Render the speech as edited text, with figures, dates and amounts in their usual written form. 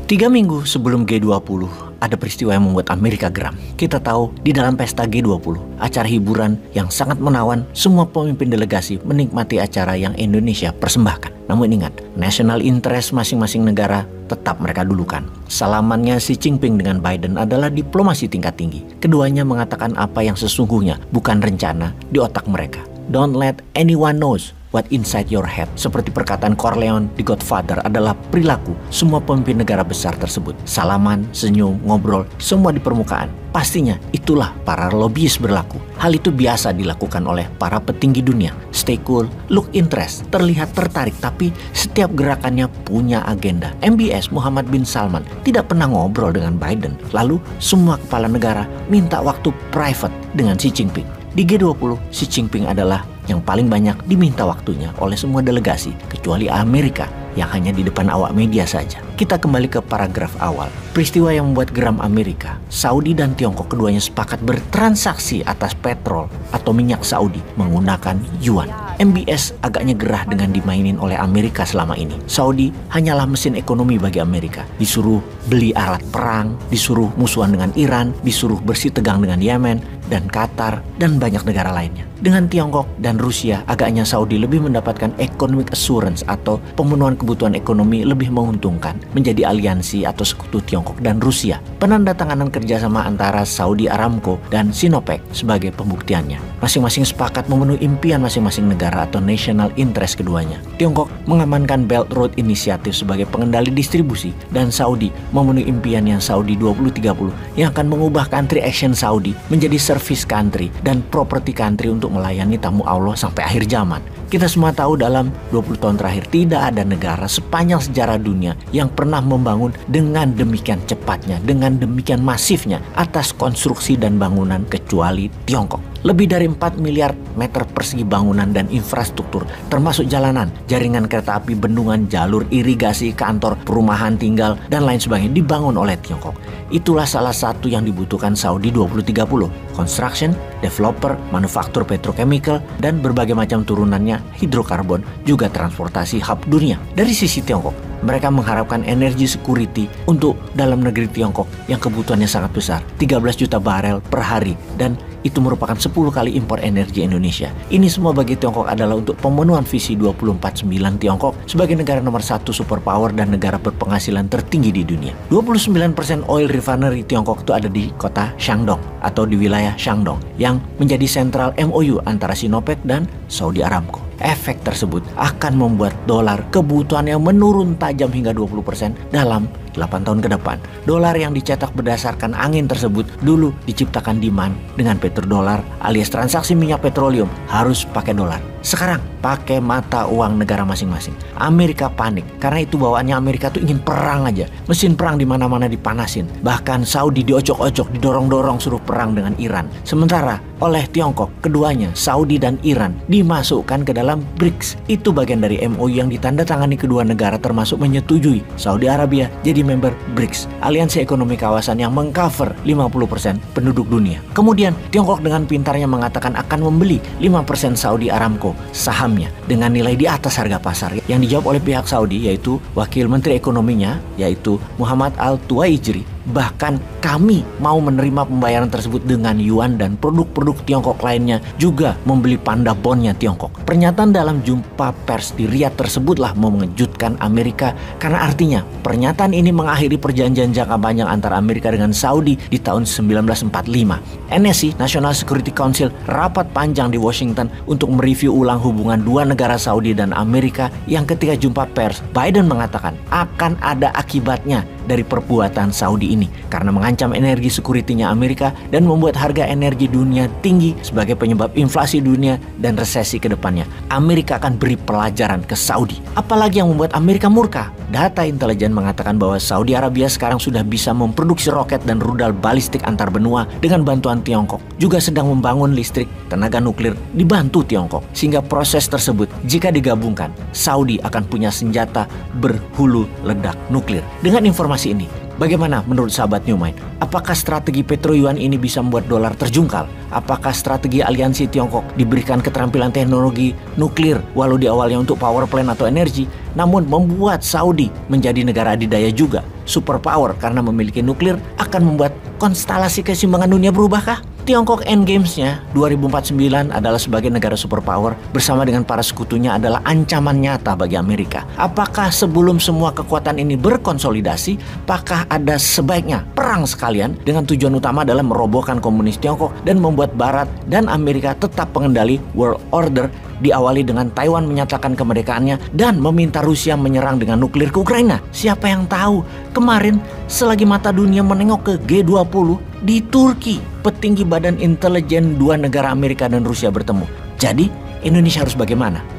3 minggu sebelum G20, ada peristiwa yang membuat Amerika geram. Kita tahu di dalam pesta G20, acara hiburan yang sangat menawan, semua pemimpin delegasi menikmati acara yang Indonesia persembahkan. Namun ingat, national interest masing-masing negara tetap mereka dulukan. Salamannya Xi Jinping dengan Biden adalah diplomasi tingkat tinggi. Keduanya mengatakan apa yang sesungguhnya, bukan rencana di otak mereka. Don't let anyone knows what inside your head. Seperti perkataan Corleone di Godfather adalah perilaku semua pemimpin negara besar tersebut. Salaman, senyum, ngobrol, semua di permukaan. Pastinya itulah para lobbyis berlaku. Hal itu biasa dilakukan oleh para petinggi dunia. Stay cool, look interest, terlihat tertarik, tapi setiap gerakannya punya agenda. MBS Muhammad bin Salman tidak pernah ngobrol dengan Biden. Lalu semua kepala negara minta waktu private dengan Xi Jinping. Di G20, Xi Jinping adalah yang paling banyak diminta waktunya oleh semua delegasi, kecuali Amerika yang hanya di depan awak media saja. Kita kembali ke paragraf awal. Peristiwa yang membuat geram Amerika, Saudi dan Tiongkok keduanya sepakat bertransaksi atas petrol atau minyak Saudi menggunakan yuan. MBS agaknya gerah dengan dimainin oleh Amerika selama ini. Saudi hanyalah mesin ekonomi bagi Amerika. Disuruh beli alat perang, disuruh musuhan dengan Iran, disuruh bersih tegang dengan Yemen dan Qatar dan banyak negara lainnya. Dengan Tiongkok dan Rusia, agaknya Saudi lebih mendapatkan economic assurance atau pemenuhan kebutuhan ekonomi lebih menguntungkan menjadi aliansi atau sekutu Tiongkok dan Rusia. Penandatanganan kerjasama antara Saudi Aramco dan Sinopec sebagai pembuktiannya. Masing-masing sepakat memenuhi impian masing-masing negara atau national interest keduanya. Tiongkok mengamankan Belt Road Initiative sebagai pengendali distribusi dan Saudi memenuhi impian yang Saudi 2030 yang akan mengubah country action Saudi menjadi service country dan property country untuk melayani tamu Allah sampai akhir zaman. Kita semua tahu dalam 20 tahun terakhir tidak ada negara sepanjang sejarah dunia yang pernah membangun dengan demikian cepatnya, dengan demikian masifnya atas konstruksi dan bangunan kecuali Tiongkok. Lebih dari 4 miliar meter persegi bangunan dan infrastruktur termasuk jalanan, jaringan kereta api, bendungan, jalur irigasi, kantor, perumahan tinggal, dan lain sebagainya dibangun oleh Tiongkok. Itulah salah satu yang dibutuhkan Saudi 2030. Construction, developer, manufaktur petrochemical, dan berbagai macam turunannya hidrokarbon, juga transportasi hub dunia. Dari sisi Tiongkok, mereka mengharapkan energi security untuk dalam negeri Tiongkok yang kebutuhannya sangat besar, 13 juta barel per hari, dan itu merupakan 10 kali impor energi Indonesia. Ini semua bagi Tiongkok adalah untuk pemenuhan visi 249 Tiongkok sebagai negara nomor 1 superpower dan negara berpenghasilan tertinggi di dunia. 29% oil refinery Tiongkok itu ada di kota Shandong atau di wilayah Shandong yang menjadi sentral MOU antara Sinopec dan Saudi Aramco. Efek tersebut akan membuat dolar kebutuhannya menurun tajam hingga 20% dalam 8 tahun ke depan. Dolar yang dicetak berdasarkan angin tersebut dulu diciptakan demand dengan petrodolar alias transaksi minyak petroleum harus pakai dolar. Sekarang pakai mata uang negara masing-masing. Amerika panik karena itu bawaannya Amerika tuh ingin perang aja. Mesin perang di mana-mana dipanasin. Bahkan Saudi diocok-ocok, didorong-dorong suruh perang dengan Iran. Sementara oleh Tiongkok, keduanya Saudi dan Iran dimasukkan ke dalam BRICS. Itu bagian dari MOU yang ditandatangani kedua negara termasuk menyetujui Saudi Arabia jadi member BRICS, aliansi ekonomi kawasan yang mengcover 50% penduduk dunia. Kemudian Tiongkok dengan pintarnya mengatakan akan membeli 5% Saudi Aramco sahamnya dengan nilai di atas harga pasar. Yang dijawab oleh pihak Saudi yaitu Wakil Menteri Ekonominya yaitu Muhammad Al-Tuwaijri. Bahkan kami mau menerima pembayaran tersebut dengan yuan dan produk-produk Tiongkok lainnya juga membeli panda bondnya Tiongkok. Pernyataan dalam jumpa pers di Riyadh tersebutlah mengejutkan Amerika karena artinya pernyataan ini mengakhiri perjanjian jangka panjang antara Amerika dengan Saudi di tahun 1945. NSC, National Security Council, rapat panjang di Washington untuk mereview ulang hubungan dua negara Saudi dan Amerika yang ketika jumpa pers, Biden mengatakan akan ada akibatnya dari perbuatan Saudi ini karena mengancam energi security-nya Amerika dan membuat harga energi dunia tinggi sebagai penyebab inflasi dunia dan resesi ke depannya. Amerika akan beri pelajaran ke Saudi. Apalagi yang membuat Amerika murka? Data intelijen mengatakan bahwa Saudi Arabia sekarang sudah bisa memproduksi roket dan rudal balistik antar benua dengan bantuan Tiongkok. Juga sedang membangun listrik tenaga nuklir dibantu Tiongkok. Sehingga proses tersebut jika digabungkan, Saudi akan punya senjata berhulu ledak nuklir. Dengan informasi ini, Bagaimana menurut sahabat New Mind? Apakah strategi Petro Yuan ini bisa membuat dolar terjungkal? Apakah strategi aliansi Tiongkok diberikan keterampilan teknologi nuklir walau di awalnya untuk power plant atau energi, namun membuat Saudi menjadi negara adidaya juga, superpower karena memiliki nuklir, akan membuat konstelasi keseimbangan dunia berubahkah? Tiongkok endgamesnya 2049 adalah sebagai negara superpower bersama dengan para sekutunya adalah ancaman nyata bagi Amerika. Apakah sebelum semua kekuatan ini berkonsolidasi, apakah ada sebaiknya perang sekalian dengan tujuan utama adalah merobohkan komunis Tiongkok dan membuat Barat dan Amerika tetap pengendali world order, diawali dengan Taiwan menyatakan kemerdekaannya dan meminta Rusia menyerang dengan nuklir ke Ukraina? Siapa yang tahu? Kemarin selagi mata dunia menengok ke G20 di Turki, petinggi badan intelijen dua negara Amerika dan Rusia bertemu. Jadi Indonesia harus bagaimana?